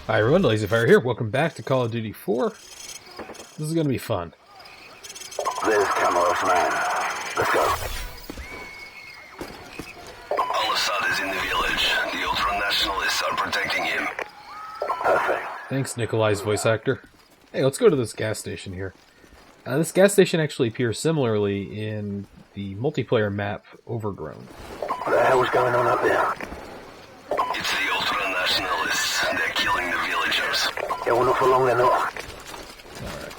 Hi everyone, LazyFire here. Welcome back to Call of Duty 4. This is going to be fun. There's Cameros, man. Let's go. Al-Assad is in the village. The ultra-nationalists are protecting him. Perfect. Thanks, Nikolai's voice actor. Hey, let's go to this gas station here. This gas station actually appears similarly in the multiplayer map Overgrown. What the hell's going on up there? It's the ultra-nationalists. They're killing the villagers. Yeah, well, not for long, they're not. Alright.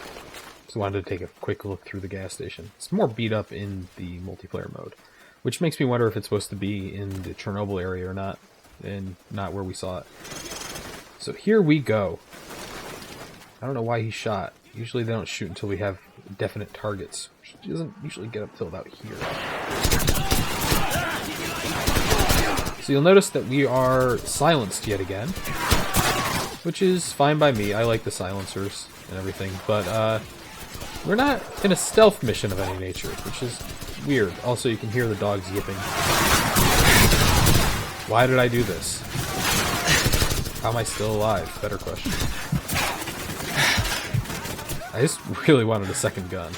Just wanted to take a quick look through the gas station. It's more beat up in the multiplayer mode, which makes me wonder if it's supposed to be in the Chernobyl area or not, and not where we saw it. So here we go. I don't know why he shot. Usually they don't shoot until we have definite targets, which doesn't usually get up till about here. So you'll notice that we are silenced yet again, which is fine by me. I like the silencers and everything, but we're not in a stealth mission of any nature, which is weird. Also, you can hear the dogs yipping. Why did I do this? How am I still alive? Better question. I just really wanted a second gun.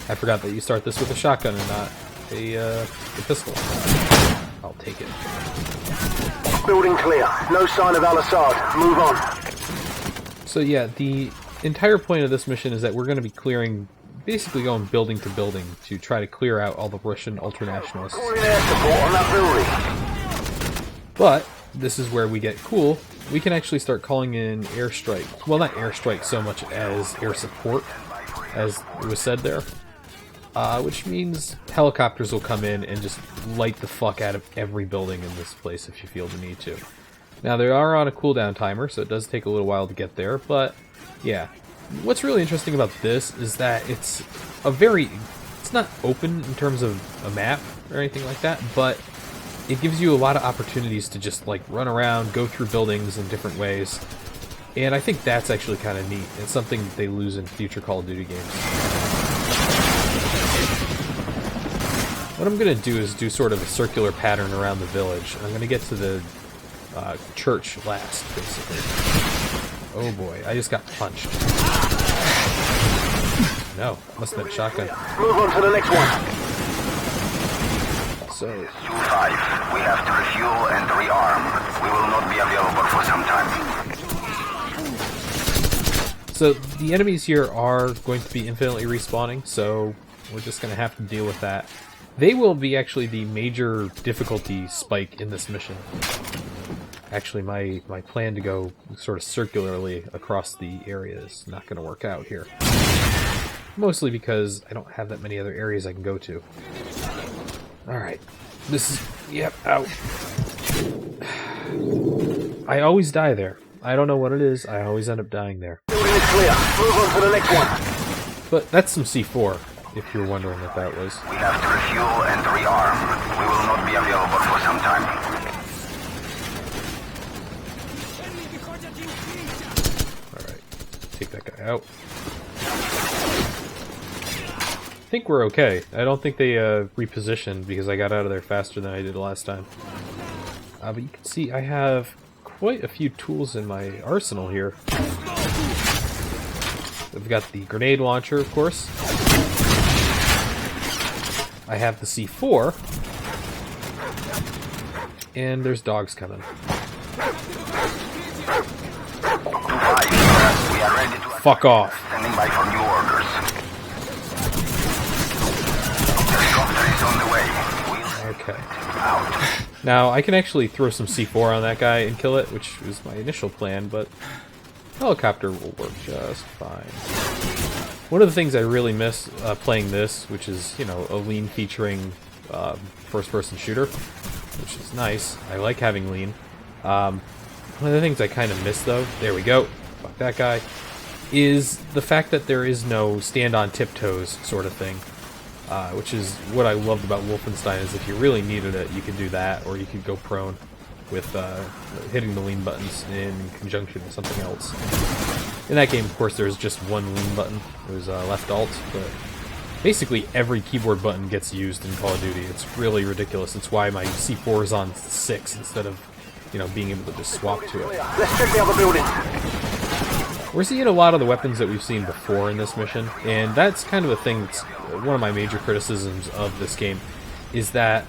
I forgot that you start this with a shotgun and not a pistol. I'll take it. Building clear. No sign of Al-Assad. Move on. So yeah, the entire point of this mission is that we're going to be clearing, basically going building to building to try to clear out all the Russian ultranationalists. Calling air support on that building. But this is where we get cool. We can actually start calling in airstrike. Well, not airstrike so much as air support, as it was said there. Which means helicopters will come in and just light the fuck out of every building in this place if you feel the need to. Now, they are on a cooldown timer, so it does take a little while to get there, but yeah. What's really interesting about this is that it's not open in terms of a map or anything like that, but it gives you a lot of opportunities to just like run around, go through buildings in different ways, and I think that's actually kind of neat. It's something they lose in future Call of Duty games. What I'm going to do is do sort of a circular pattern around the village. I'm going to get to the church last, basically. Oh boy, I just got punched. No, must have been a shotgun. Move on to the next one. So, U-5, we have to refuel and rearm. We will not be available for some time. so the enemies here are going to be infinitely respawning, so we're just going to have to deal with that. They will be actually the major difficulty spike in this mission. Actually, my plan to go sort of circularly across the area is not going to work out here. Mostly because I don't have that many other areas I can go to. Alright. This is... Yep, out. I always die there. I don't know what it is. I always end up dying there. Building is clear. Move on to the next one. But that's some C4, if you're wondering what that was. We have to refuel and rearm. We will not be available for some time. Alright. Take that guy out. I think we're okay. I don't think they repositioned because I got out of there faster than I did last time. But you can see I have quite a few tools in my arsenal here. I've got the grenade launcher, of course. I have the C4. And there's dogs coming. We are ready to... Fuck off. Standing by for new orders. Helicopter is on the way. Okay. Out. Now, I can actually throw some C4 on that guy and kill it, which was my initial plan, but helicopter will work just fine. One of the things I really miss playing this, which is, you know, a lean featuring first-person shooter, which is nice. I like having lean. One of the things I kind of miss, though, there we go, fuck that guy, is the fact that there is no stand on tiptoes sort of thing. Which is what I loved about Wolfenstein, is if you really needed it, you could do that, or you could go prone with hitting the lean buttons in conjunction with something else. In that game, of course, there's just one lean button. There's left alt, but basically every keyboard button gets used in Call of Duty. It's really ridiculous. It's why my C4 is on 6 instead of you know, being able to just swap to it. Let's check the other buildings. We're seeing a lot of the weapons that we've seen before in this mission, and that's kind of a thing that's one of my major criticisms of this game, is that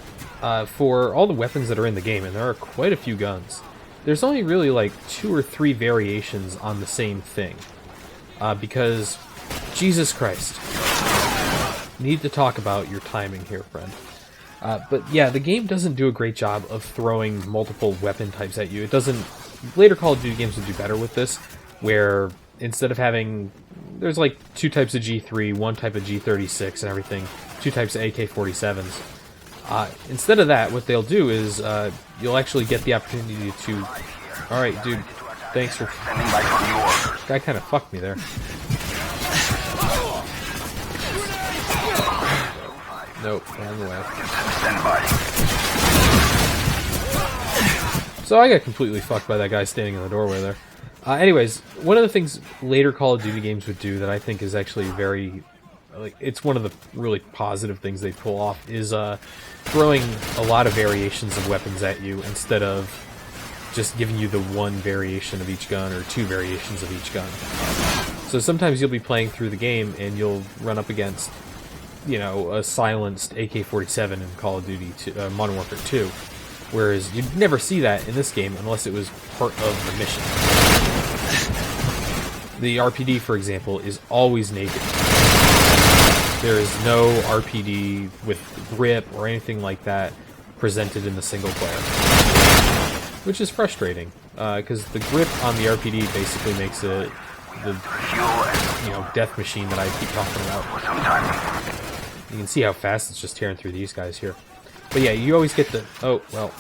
for all the weapons that are in the game, and there are quite a few guns, there's only really like 2 or 3 variations on the same thing. Because, Jesus Christ, need to talk about your timing here, friend. But yeah, the game doesn't do a great job of throwing multiple weapon types at you. It doesn't... Later Call of Duty games would do better with this, where instead of having... There's like 2 types of G3, 1 type of G36 and everything, 2 types of AK-47s. Instead of that, what they'll do is you'll actually get the opportunity to... Alright, dude, thanks for... This guy kind of fucked me there. Nope, wrong way. So I got completely fucked by that guy standing in the doorway there. Anyways, one of the things later Call of Duty games would do that I think is actually very... like, it's one of the really positive things they pull off, is throwing a lot of variations of weapons at you instead of just giving you the 1 variation of each gun or 2 variations of each gun. So sometimes you'll be playing through the game and you'll run up against, you know, a silenced AK-47 in Call of Duty Modern Warfare 2, whereas you'd never see that in this game unless it was part of the mission. The RPD, for example, is always naked. There is no RPD with grip or anything like that presented in the single player, which is frustrating, because the grip on the RPD basically makes it the, you know, death machine that I keep talking about. You can see how fast it's just tearing through these guys here. But yeah, you always get the... Oh, well,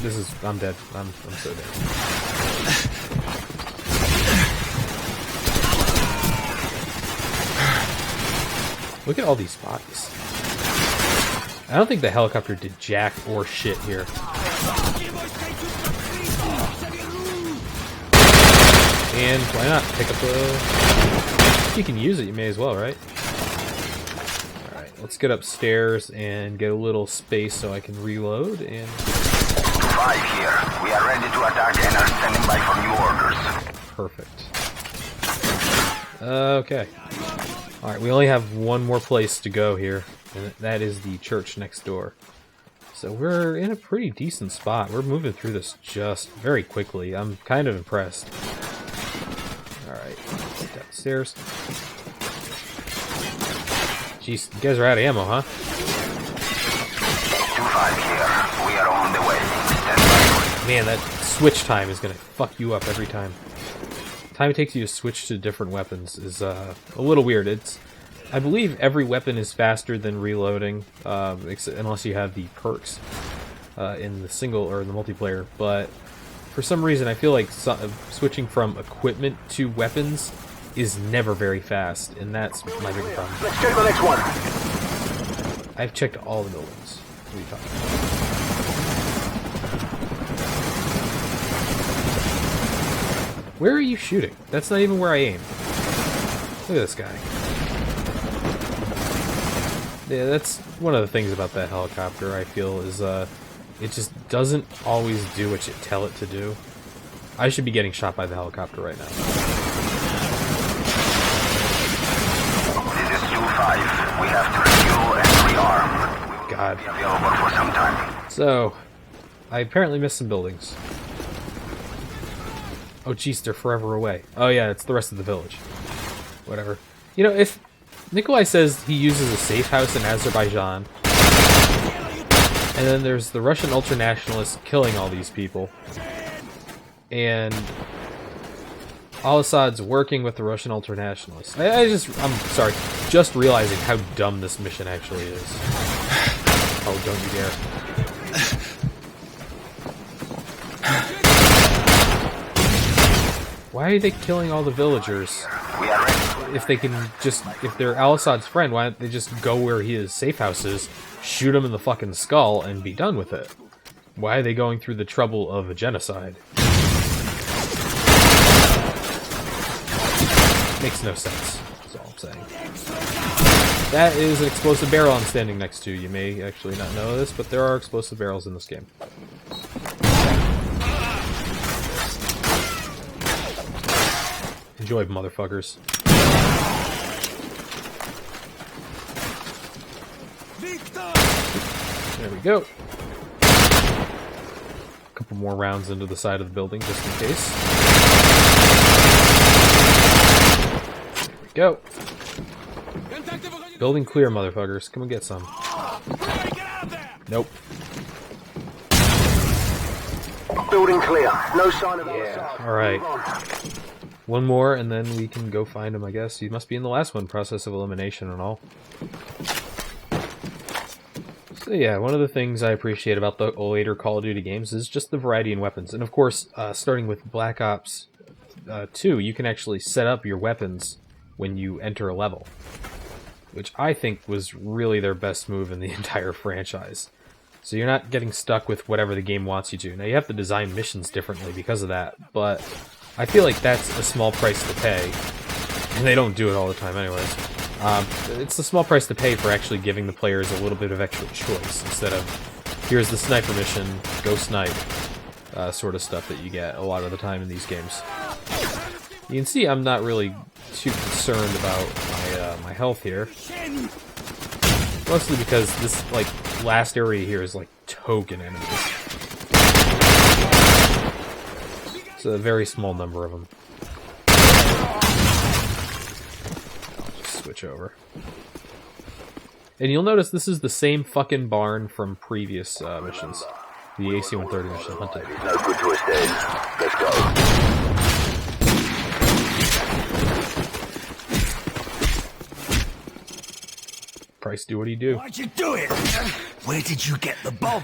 this is... I'm dead. I'm so dead. Look at all these bodies. I don't think the helicopter did jack or shit here. And why not pick up a... If you can use it, you may as well, right? Alright, let's get upstairs and get a little space so I can reload and... 5 here. We are ready to attack and are standing by for new orders. Perfect. Okay. Alright, we only have one more place to go here, and that is the church next door. So we're in a pretty decent spot. We're moving through this just very quickly. I'm kind of impressed. Alright, downstairs. Jeez, you guys are out of ammo, huh? 2-5 here. We are on the way. Stand by. Man, that switch time is gonna fuck you up every time. The time it takes you to switch to different weapons is a little weird. I believe every weapon is faster than reloading, unless you have the perks in the single or the multiplayer. But for some reason, I feel like switching from equipment to weapons is never very fast, and that's my big problem. Let's check the next one. I've checked all the buildings. What are you talking about? Where are you shooting? That's not even where I aim. Look at this guy. Yeah, that's one of the things about that helicopter, I feel, is it just doesn't always do what you tell it to do. I should be getting shot by the helicopter right now. This is 2-5. We have to refuel and rearm. God. We'll be available for some time. So, I apparently missed some buildings. Oh jeez, they're forever away. Oh yeah, it's the rest of the village. Whatever. You know, if Nikolai says he uses a safe house in Azerbaijan, and then there's the Russian ultranationalists killing all these people, and Al-Assad's working with the Russian ultranationalists. I'm sorry, just realizing how dumb this mission actually is. Oh, don't you dare. Why are they killing all the villagers? If they can just, if they're Al-Assad's friend, why don't they just go where his safe house is, shoot him in the fucking skull, and be done with it? Why are they going through the trouble of a genocide? Makes no sense, that's all I'm saying. That is an explosive barrel I'm standing next to. You may actually not know this, but there are explosive barrels in this game. Enjoy, motherfuckers. There we go. A couple more rounds into the side of the building, just in case. There we go. Building clear, motherfuckers. Come and get some. Nope. Building clear. No sign of Al-Assad. Alright. Move on. One more, and then we can go find him, I guess. He must be in the last one, process of elimination and all. So yeah, one of the things I appreciate about the later Call of Duty games is just the variety in weapons. And of course, starting with Black Ops 2, you can actually set up your weapons when you enter a level, which I think was really their best move in the entire franchise. So you're not getting stuck with whatever the game wants you to. Now you have to design missions differently because of that, but I feel like that's a small price to pay, and they don't do it all the time anyways. It's a small price to pay for actually giving the players a little bit of extra choice, instead of, here's the sniper mission, go snipe, sort of stuff that you get a lot of the time in these games. You can see I'm not really too concerned about my health here. Mostly because this, like, last area here is, like, token enemies. It's a very small number of them. I'll just switch over. And you'll notice this is the same fucking barn from previous missions. The AC-130 mission hunted. No good to us then. Let's go. Price do what he do. Why'd you do it? Where did you get the bomb?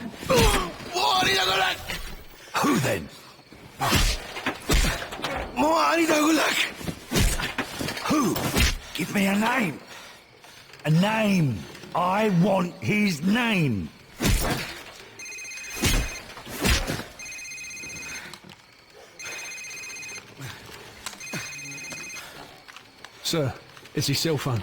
Who then? Who? Give me a name. A name. I want his name. Sir, it's his cell phone.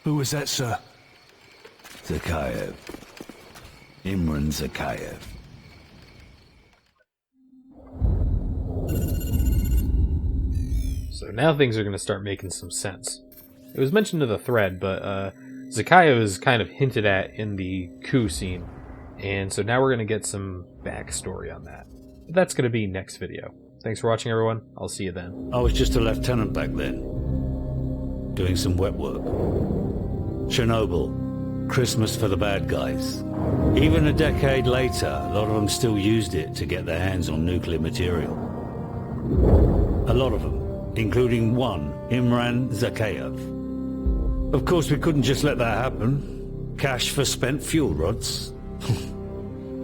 Who was that, sir? Zakhaev. Imran Zakhaev. So now things are going to start making some sense. It was mentioned in the thread, but Zakhaev is kind of hinted at in the coup scene, and so now we're going to get some backstory on that. But that's going to be next video. Thanks for watching, everyone. I'll see you then. I was just a lieutenant back then, doing some wet work. Chernobyl, Christmas for the bad guys. Even a decade later, a lot of them still used it to get their hands on nuclear material. A lot of them, including one, Imran Zakhaev. Of course, we couldn't just let that happen. Cash for spent fuel rods.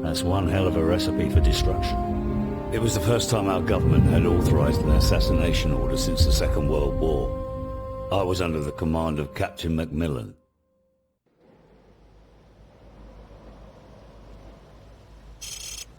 That's one hell of a recipe for destruction. It was the first time our government had authorized an assassination order since the Second World War. I was under the command of Captain Macmillan.